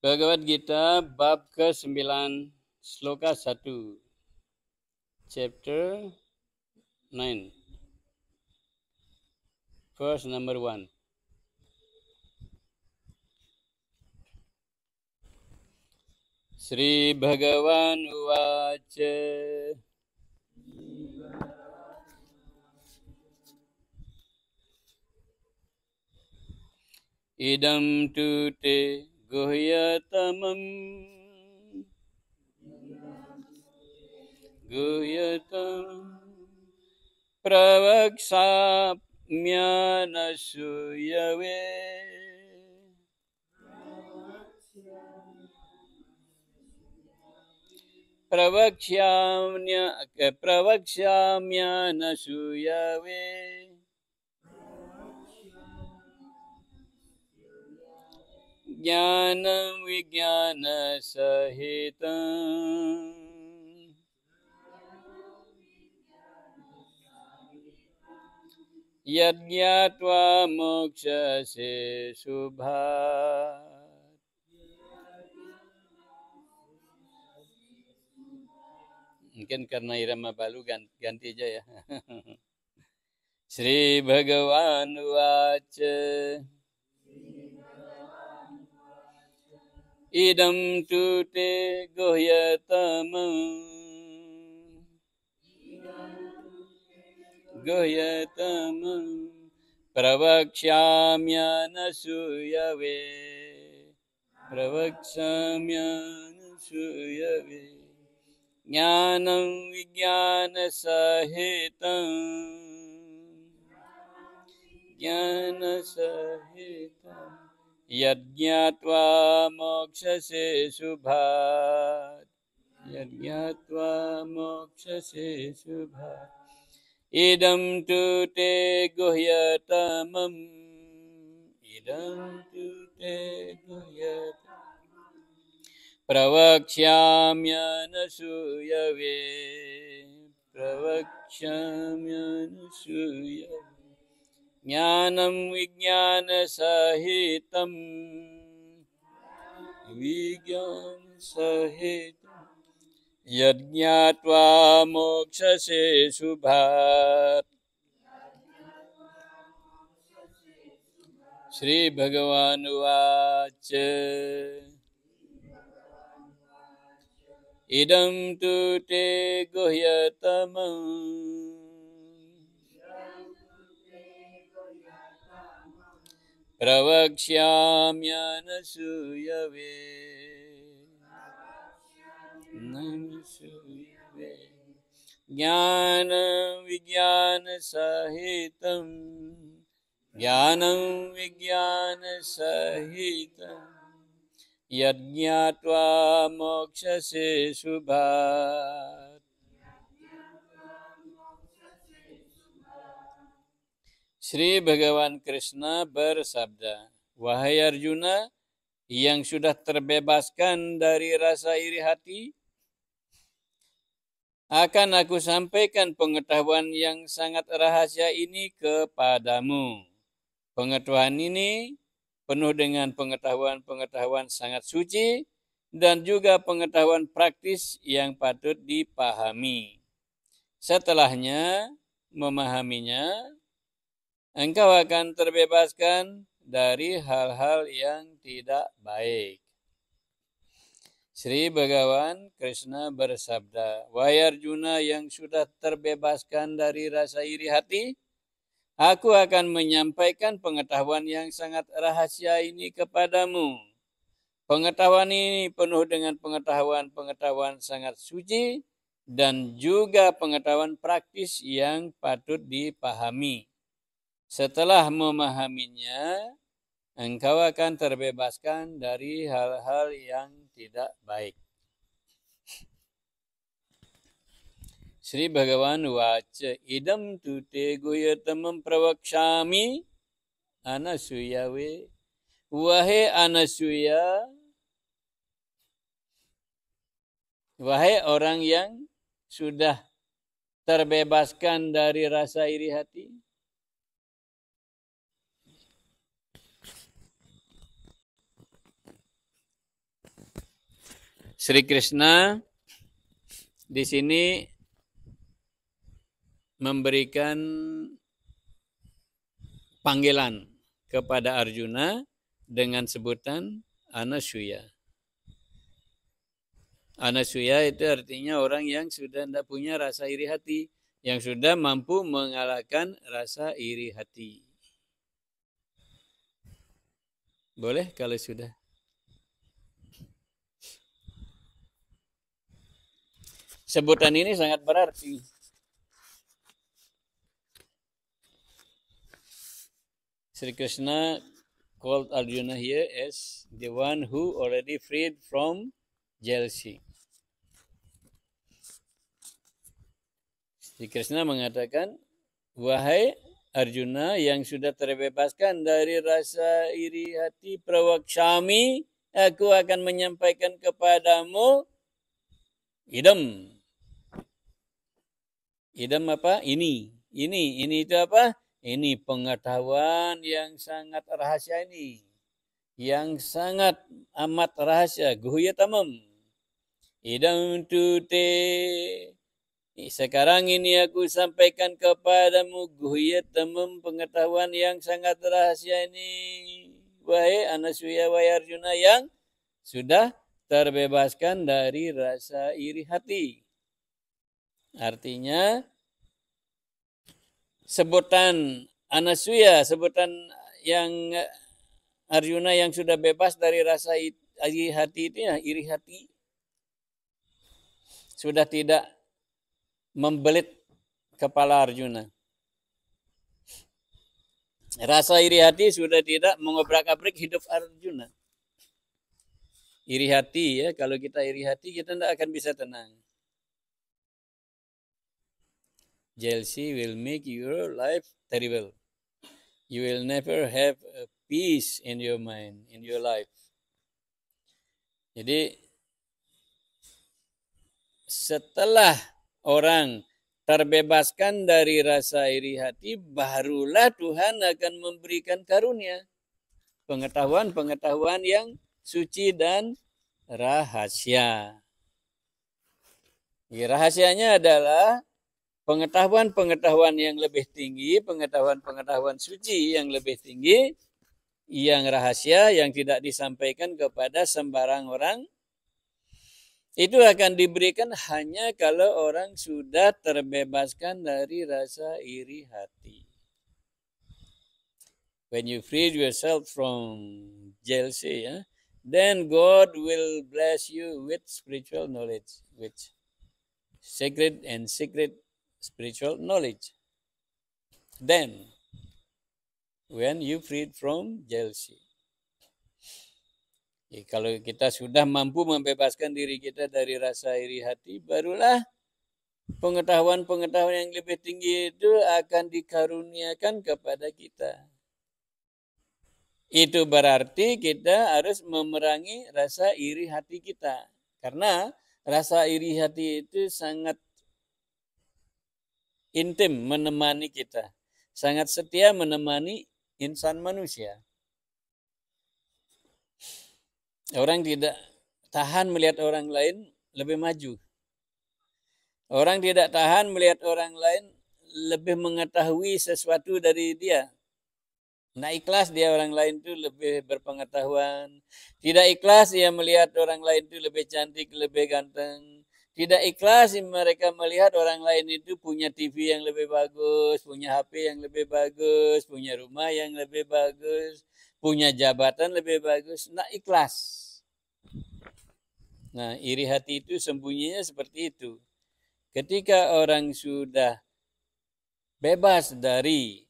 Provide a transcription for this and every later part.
Bhagavad Gita bab ke-9 sloka 1 chapter 9 verse number 1. Sri Bhagavan Uvacha Idam tu te guhyatamam pravaksamyanasuyave pravaksamyanasuyave Jnanam vijnana sahitam Yadgyatva mokshase subhat. Mungkin karena irama balu ganti aja ya. Sri Bhagavan Vacha Idam tu te guhyatamam Pravaksyamyanasuyave Jnanam vijnana sahitam Yadgyatva mokshase subhat Idam tu te guhyatamam Pravaksyamyanasuyave Jnanam vijnana sahitam Yadgyatva mokshase subhat. Sri Bhagavan Uvacha Idam tu te guhyatamam Pravaksyamyanasuyave Jnanam vijnana sahitam Yadgyatva mokshase subhat. Sri Bhagavan Krishna bersabda, wahai Arjuna yang sudah terbebaskan dari rasa iri hati, akan aku sampaikan pengetahuan yang sangat rahasia ini kepadamu. Pengetahuan ini penuh dengan pengetahuan-pengetahuan sangat suci dan juga pengetahuan praktis yang patut dipahami. Setelahnya memahaminya, engkau akan terbebaskan dari hal-hal yang tidak baik. Sri Bhagavan Krishna bersabda, wahai Arjuna yang sudah terbebaskan dari rasa iri hati, aku akan menyampaikan pengetahuan yang sangat rahasia ini kepadamu. Pengetahuan ini penuh dengan pengetahuan sangat suci dan juga pengetahuan praktis yang patut dipahami. Setelah memahaminya, engkau akan terbebaskan dari hal-hal yang tidak baik. Sri Bhagavan Vacha Idam tu te guhyatamam pravakshami anasuyave. Wahai Anasuya, wahai orang yang sudah terbebaskan dari rasa iri hati, Sri Krishna di sini memberikan panggilan kepada Arjuna dengan sebutan Anasuya. Anasuya itu artinya orang yang sudah tidak punya rasa iri hati, yang sudah mampu mengalahkan rasa iri hati. Boleh kalau sudah. Sebutan ini sangat berarti. Sri Krishna called Arjuna here as the one who already freed from jealousy. Sri Krishna mengatakan, wahai Arjuna yang sudah terbebaskan dari rasa iri hati, prawakshami, aku akan menyampaikan kepadamu idam. Idam apa? Ini itu apa? Ini pengetahuan yang sangat rahasia ini. Yang sangat amat rahasia. Guhyatamam. Idam tute. Sekarang ini aku sampaikan kepadamu guhyatamam, pengetahuan yang sangat rahasia ini. Wahai Anasuya, wahai Arjuna yang sudah terbebaskan dari rasa iri hati. Artinya sebutan Anasuya, sebutan yang Arjuna yang sudah bebas dari rasa iri hati itu ya, iri hati. Sudah tidak membelit kepala Arjuna. Rasa iri hati sudah tidak mengobrak-abrik hidup Arjuna. Iri hati ya, kalau kita iri hati kita tidak akan bisa tenang. Jealousy will make your life terrible. You will never have a peace in your mind, in your life. Jadi setelah orang terbebaskan dari rasa iri hati, barulah Tuhan akan memberikan karunia. Pengetahuan-pengetahuan yang suci dan rahasia. Rahasianya adalah pengetahuan-pengetahuan yang lebih tinggi, pengetahuan-pengetahuan suci yang lebih tinggi, yang rahasia, yang tidak disampaikan kepada sembarang orang, itu akan diberikan hanya kalau orang sudah terbebaskan dari rasa iri hati. When you free yourself from jealousy, then God will bless you with spiritual knowledge, with sacred and secret spiritual knowledge. Then, when you freed from jealousy. Kalau kita sudah mampu membebaskan diri kita dari rasa iri hati, barulah pengetahuan-pengetahuan yang lebih tinggi itu akan dikaruniakan kepada kita. Itu berarti kita harus memerangi rasa iri hati kita. Karena rasa iri hati itu sangat intim menemani kita. Sangat setia menemani insan manusia. Orang tidak tahan melihat orang lain lebih maju. Orang tidak tahan melihat orang lain lebih mengetahui sesuatu dari dia. Nah, ikhlas dia orang lain itu lebih berpengetahuan. Tidak ikhlas dia melihat orang lain itu lebih cantik, lebih ganteng. Tidak ikhlas mereka melihat orang lain itu punya TV yang lebih bagus, punya HP yang lebih bagus, punya rumah yang lebih bagus, punya jabatan lebih bagus. Nah, ikhlas. Nah, iri hati itu sembunyinya seperti itu. Ketika orang sudah bebas dari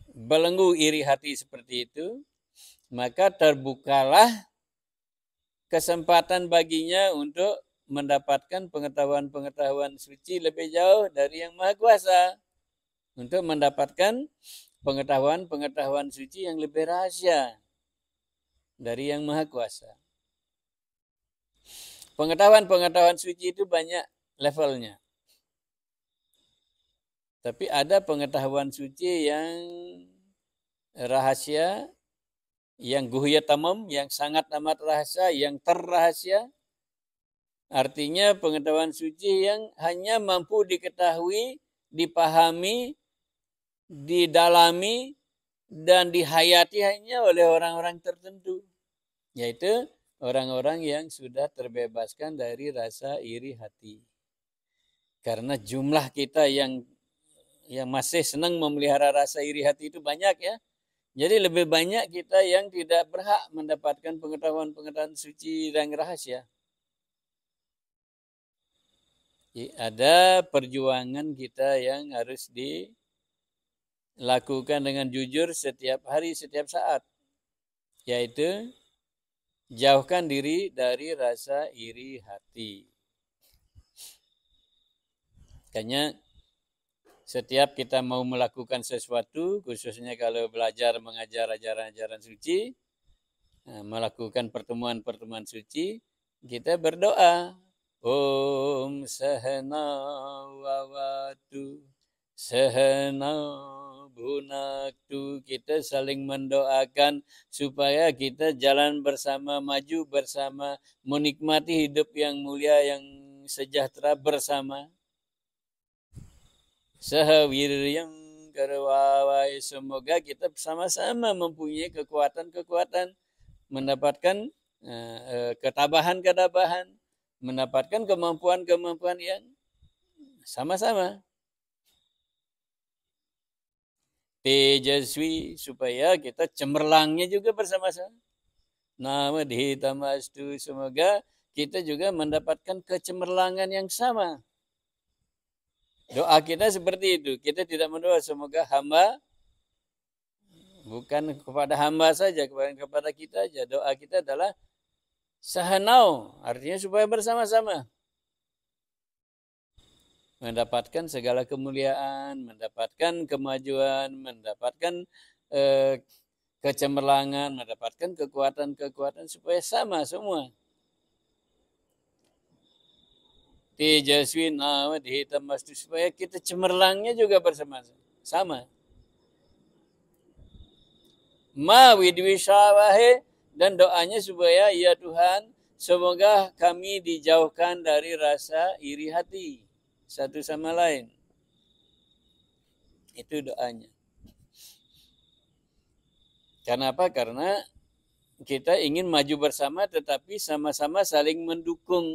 belenggu iri hati seperti itu, maka terbukalah kesempatan baginya untuk mendapatkan pengetahuan-pengetahuan suci lebih jauh dari Yang Maha Kuasa. Untuk mendapatkan pengetahuan-pengetahuan suci yang lebih rahasia dari Yang Maha Kuasa. Pengetahuan-pengetahuan suci itu banyak levelnya. Tapi ada pengetahuan suci yang rahasia, yang guhyatamam, yang sangat amat rahasia, yang terrahasia. Artinya pengetahuan suci yang hanya mampu diketahui, dipahami, didalami, dan dihayati hanya oleh orang-orang tertentu. Yaitu orang-orang yang sudah terbebaskan dari rasa iri hati. Karena jumlah kita yang masih senang memelihara rasa iri hati itu banyak ya. Jadi lebih banyak kita yang tidak berhak mendapatkan pengetahuan-pengetahuan suci dan rahasia. Ada perjuangan kita yang harus dilakukan dengan jujur setiap hari, setiap saat. Yaitu jauhkan diri dari rasa iri hati. Makanya setiap kita mau melakukan sesuatu, khususnya kalau belajar mengajar ajaran-ajaran suci, melakukan pertemuan-pertemuan suci, kita berdoa. Om Sahana Wawatu Sahana Bhunaktu. Kita saling mendoakan supaya kita jalan bersama, maju bersama, menikmati hidup yang mulia, yang sejahtera bersama. Sahawiryam karwawai. Semoga kita sama-sama mempunyai kekuatan-kekuatan, mendapatkan ketabahan-ketabahan, mendapatkan kemampuan-kemampuan yang sama-sama. Tejaswi, supaya kita cemerlangnya juga bersama-sama. Nama dihitamastu, semoga kita juga mendapatkan kecemerlangan yang sama. Doa kita seperti itu. Kita tidak mendoa semoga hamba, bukan kepada hamba saja, kepada kita saja. Doa kita adalah sahanau, artinya supaya bersama-sama mendapatkan segala kemuliaan, mendapatkan kemajuan, mendapatkan kecemerlangan, mendapatkan kekuatan-kekuatan supaya sama semua. Tejaswi nama dihitamastu, supaya kita cemerlangnya juga bersama-sama. Ma widwishawahe, dan doanya supaya ya Tuhan, semoga kami dijauhkan dari rasa iri hati satu sama lain. Itu doanya. Kenapa? Karena kita ingin maju bersama, tetapi sama-sama saling mendukung,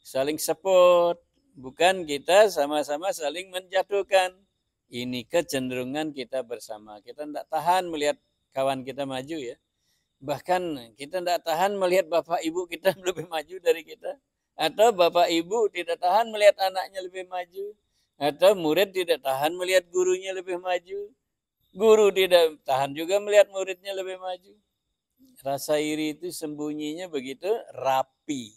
saling support. Bukan kita sama-sama saling menjatuhkan. Ini kecenderungan kita bersama. Kita tidak tahan melihat kawan kita maju ya. Bahkan kita tidak tahan melihat bapak ibu kita lebih maju dari kita. Atau bapak ibu tidak tahan melihat anaknya lebih maju. Atau murid tidak tahan melihat gurunya lebih maju. Guru tidak tahan juga melihat muridnya lebih maju. Rasa iri itu sembunyinya begitu rapi.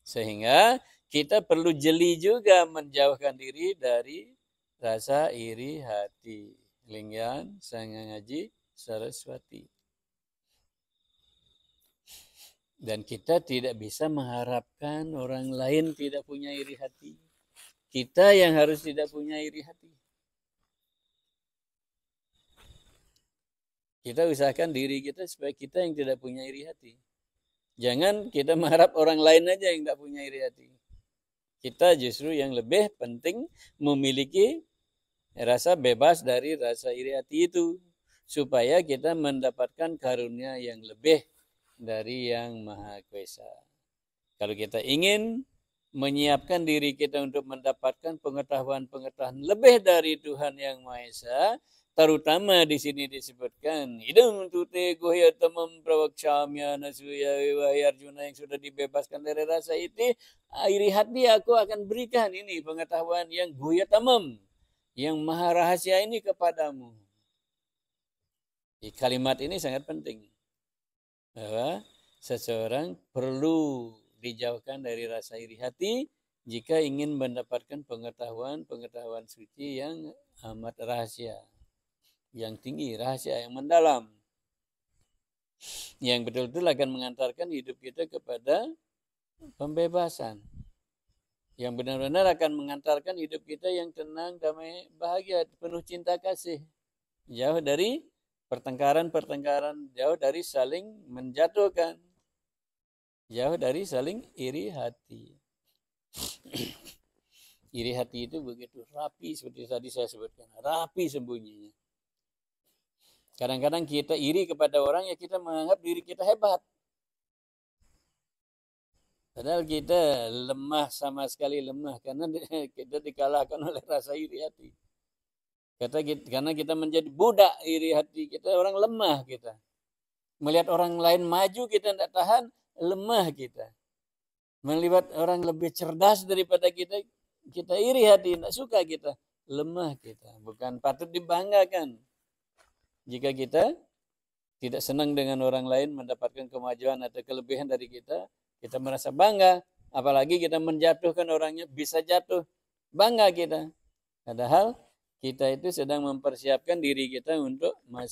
Sehingga kita perlu jeli juga menjauhkan diri dari rasa iri hati. Lingyan Sangha Ngaji Saraswati. Dan kita tidak bisa mengharapkan orang lain tidak punya iri hati. Kita yang harus tidak punya iri hati. Kita usahakan diri kita supaya kita yang tidak punya iri hati. Jangan kita mengharap orang lain aja yang tidak punya iri hati. Kita justru yang lebih penting memiliki rasa bebas dari rasa iri hati itu. Supaya kita mendapatkan karunia yang lebih dari Yang Maha Kuasa. Kalau kita ingin menyiapkan diri kita untuk mendapatkan pengetahuan-pengetahuan lebih dari Tuhan Yang Maha Esa, terutama di sini disebutkan idam tute gohyatamam prawaksyamya nasuya wahai Arjuna yang sudah dibebaskan dari rasa itu, iri hati aku akan berikan ini pengetahuan yang gohyatamam, yang maha rahasia ini kepadamu. Di kalimat ini sangat penting bahwa seseorang perlu dijauhkan dari rasa iri hati jika ingin mendapatkan pengetahuan suci yang amat rahasia, yang tinggi, rahasia yang mendalam, yang betul-betul akan mengantarkan hidup kita kepada pembebasan, yang benar-benar akan mengantarkan hidup kita yang tenang, damai, bahagia, penuh cinta kasih, jauh dari pertengkaran, jauh dari saling menjatuhkan. Jauh dari saling iri hati. Iri hati itu begitu rapi seperti tadi saya sebutkan. Rapi sembunyinya. Kadang-kadang kita iri kepada orang ya kita menganggap diri kita hebat. Padahal kita lemah, sama sekali lemah. Karena kita dikalahkan oleh rasa iri hati. Karena kita menjadi budak iri hati. Kita orang lemah kita. Melihat orang lain maju kita tidak tahan, lemah kita. Melihat orang lebih cerdas daripada kita, kita iri hati, tidak suka kita. Lemah kita. Bukan patut dibanggakan. Jika kita tidak senang dengan orang lain mendapatkan kemajuan atau kelebihan dari kita merasa bangga. Apalagi kita menjatuhkan orangnya, bisa jatuh. Bangga kita. Padahal kita itu sedang mempersiapkan diri kita untuk masuk